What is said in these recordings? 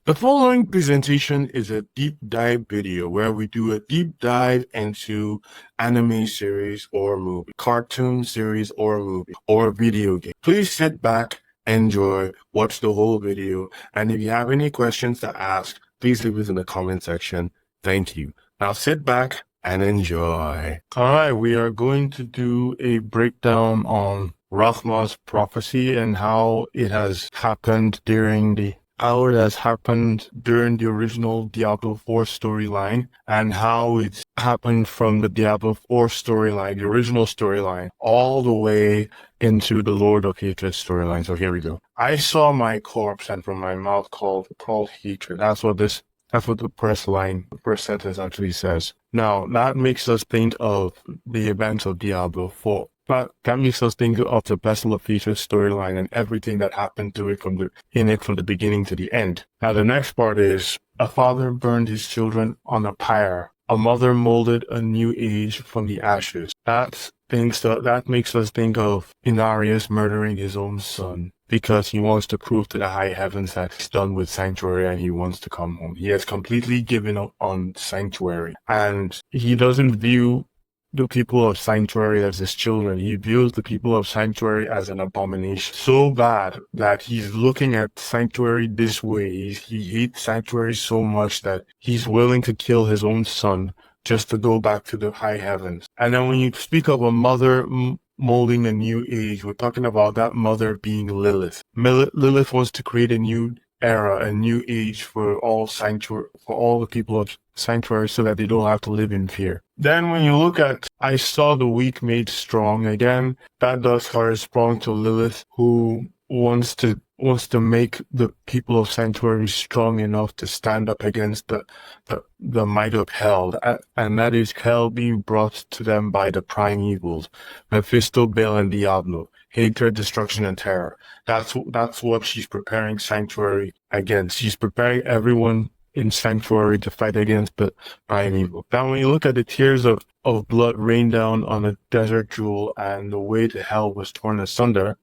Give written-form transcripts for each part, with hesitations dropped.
The following presentation is a deep dive video where we do a deep dive into anime series or movie, cartoon series or movie, or video game. Please sit back, enjoy, watch the whole video, and if you have any questions to ask, please leave it in the comment section. Thank you. Now sit back and enjoy. Alright, we are going to do a breakdown on Rathma's prophecy and how it has happened during the original Diablo 4 storyline, and how it's happened from the Diablo 4 storyline, the original storyline, all the way into the Lord of Hatred storyline. So here we go. I saw my corpse, and from my mouth called hatred. That's what the first sentence actually says. Now, that makes us think of the events of Diablo 4. But that makes us think of the Vessel of Hatred storyline and everything that happened to it from the beginning to the end. Now, the next part is, a father burned his children on a pyre. A mother molded a new age from the ashes. That makes us think of Inarius murdering his own son, because he wants to prove to the high heavens that he's done with Sanctuary and he wants to come home. He has completely given up on Sanctuary, and he doesn't view the people of Sanctuary as his children. He views the people of Sanctuary as an abomination. So bad that he's looking at Sanctuary this way. He hates Sanctuary so much that he's willing to kill his own son just to go back to the high heavens. And then when you speak of a mother molding a new age, we're talking about that mother being Lilith. Lilith wants to create a new era, a new age for all the people of Sanctuary, so that they don't have to live in fear. Then when you look at I saw the weak made strong, again, that does correspond to Lilith, who wants to make the people of Sanctuary strong enough to stand up against the might of hell, and that is hell being brought to them by the prime evils, Mephisto, Baal, and Diablo. Hatred, destruction, and terror. That's what she's preparing Sanctuary against. She's preparing everyone in Sanctuary to fight against the prime evil. Now, when you look at the tears of blood rained down on a desert jewel and the way to hell was torn asunder,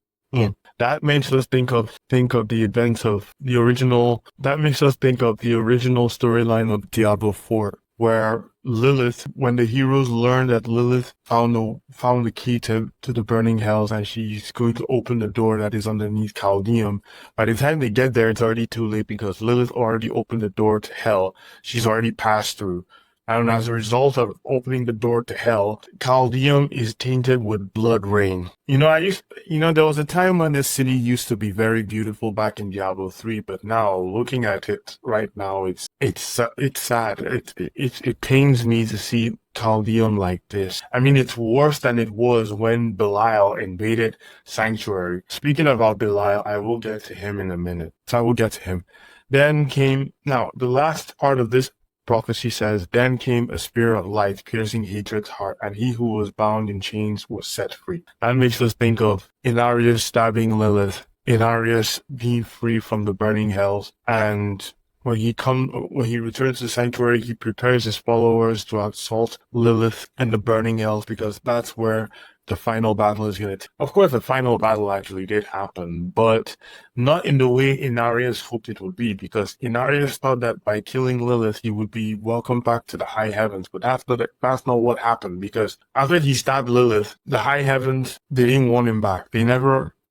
that makes us think of the events of the original. That makes us think of the original storyline of Diablo 4, where Lilith, when the heroes learn that Lilith found the key to the burning hells, and she's going to open the door that is underneath Chaldeum, by the time they get there, it's already too late, because Lilith already opened the door to hell. She's already passed through. And as a result of opening the door to hell, Chaldeum is tainted with blood rain. There was a time when this city used to be very beautiful back in Diablo 3, but now, looking at it right now, it's sad. It pains me to see Chaldeum like this. I mean, it's worse than it was when Belial invaded Sanctuary. Speaking about Belial, I will get to him in a minute. So I will get to him. Now, the last part of this prophecy says, then came a spear of light piercing Hatred's heart, and he who was bound in chains was set free. That makes us think of Inarius stabbing Lilith, Inarius being free from the burning hells, and when he returns to Sanctuary, he prepares his followers to assault Lilith and the burning hells, because that's where the final battle is going to. Of course, the final battle actually did happen, but not in the way Inarius hoped it would be, because Inarius thought that by killing Lilith, he would be welcomed back to the high heavens. But that's not what happened, because after he stabbed Lilith, the high heavens, they didn't want him back.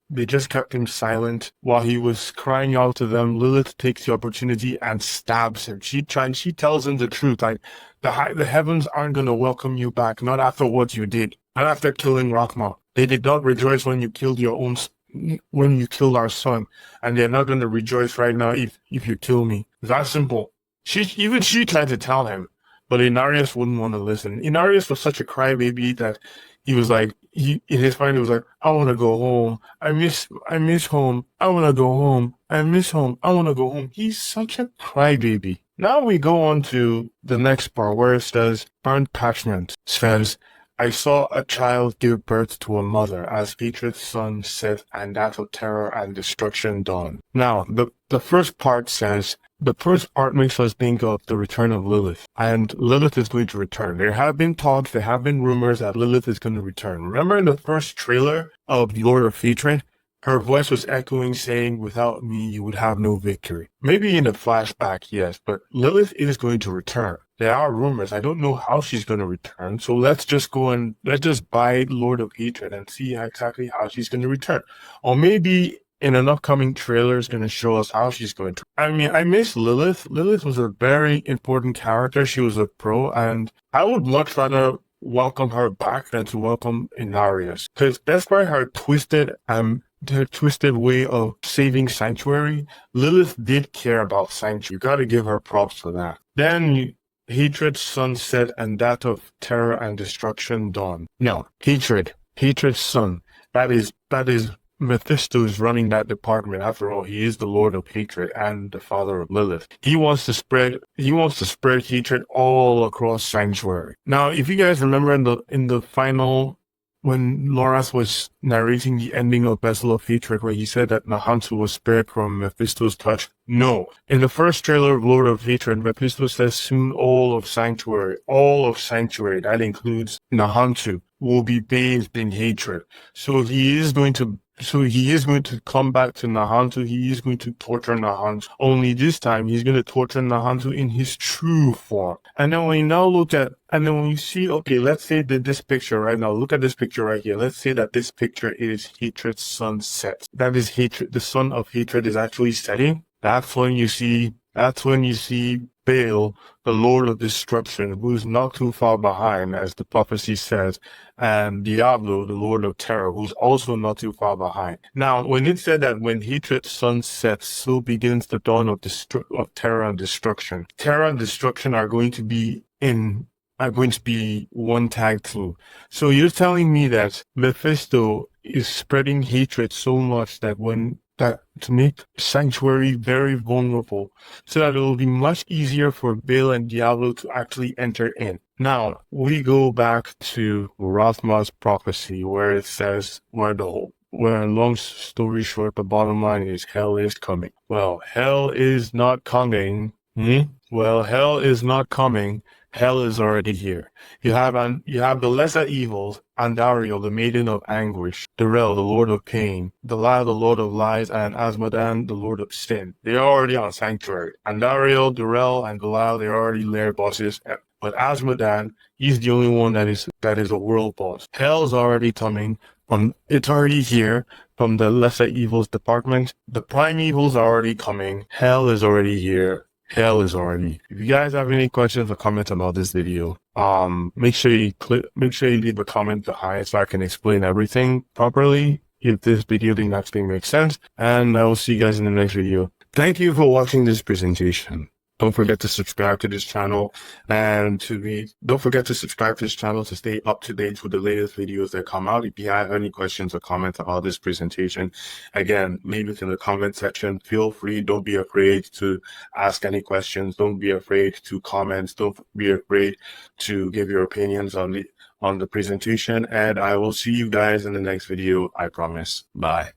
They just kept him silent. While he was crying out to them, Lilith takes the opportunity and stabs him. She tells him the truth. Like, the heavens aren't going to welcome you back, not after what you did. Not after killing Rathma. They did not rejoice when you killed our son, and they're not going to rejoice right now if you kill me. It's that simple. She tried to tell him, but Inarius wouldn't want to listen. Inarius was such a crybaby that he was like, in his mind, he was like, I want to go home. I miss home. I want to go home. I miss home. I want to go home. He's such a crybaby. Now we go on to the next part where it says, burnt parchment says, I saw a child give birth to a mother as Hatred's son set, and that of terror and destruction dawned. Now, the first part makes us think of the return of Lilith, and Lilith is going to return. There have been rumors that Lilith is going to return. Remember in the first trailer of Lord of Hatred, Her voice was echoing, saying, "Without me, you would have no victory." Maybe in a flashback, yes, but Lilith is going to return. There are rumors. I don't know how she's going to return. So let's just go and let's just buy Lord of Hatred and see exactly how she's going to return. Or maybe in an upcoming trailer is going to show us how she's going to. I mean, I miss Lilith. Lilith was a very important character. She was a pro, and I would much rather welcome her back than to welcome Inarius. Because despite her twisted way of saving Sanctuary, Lilith did care about Sanctuary. You gotta give her props for that. Then Hatred's sunset and that of terror and destruction dawn. No, Hatred's son. That is Mephisto is running that department. After all, he is the Lord of Hatred and the father of Lilith. He wants to spread hatred all across Sanctuary. Now, if you guys remember in the final, when Loras was narrating the ending of Vessel of Hatred, where he said that Nahantu was spared from Mephisto's touch. No. In the first trailer of Lord of Hatred, Mephisto says soon all of Sanctuary, that includes Nahantu, will be bathed in hatred. So he is going to come back to Nahantu. He is going to torture Nahantu. Only this time, he's going to torture Nahantu in his true form. And then when you see, okay, let's say that this picture right now, look at this picture right here. Let's say that this picture is Hatred's sunset. That is Hatred. The sun of Hatred is actually setting. That's when you see Baal, the Lord of Destruction, who is not too far behind, as the prophecy says, and Diablo, the Lord of Terror, who's also not too far behind. Now, when it said that when Hatred's sun sets, so begins the dawn of terror and destruction. Terror and destruction are going to be one tag team. So you're telling me that Mephisto is spreading hatred so much that to make Sanctuary very vulnerable, so that it will be much easier for Baal and Diablo to actually enter in. Now, we go back to Rathma's prophecy, where it says, long story short, the bottom line is hell is coming. Well, hell is not coming. Well, hell is not coming. Hell is already here. You have the lesser evils, Andariel, the maiden of anguish, Durrell, the lord of pain, Delilah, the lord of lies, and Asmodan, the lord of sin. They are already on Sanctuary. Andariel, Durrell, and Delilah, they are already lair bosses. But Asmodan, he's the only one that is a world boss. Hell's already coming. It's already here from the lesser evils department. The prime evils are already coming. Hell is already here. Hell is already. If you guys have any questions or comments about this video, make sure you leave a comment behind so I can explain everything properly if this video didn't actually make sense. And I will see you guys in the next video. Thank you for watching this presentation. Don't forget to subscribe to this channel don't forget to subscribe to this channel to stay up to date with the latest videos that come out. If you have any questions or comments about this presentation, again, leave it in the comment section. Feel free. Don't be afraid to ask any questions. Don't be afraid to comment. Don't be afraid to give your opinions on the presentation. And I will see you guys in the next video. I promise. Bye.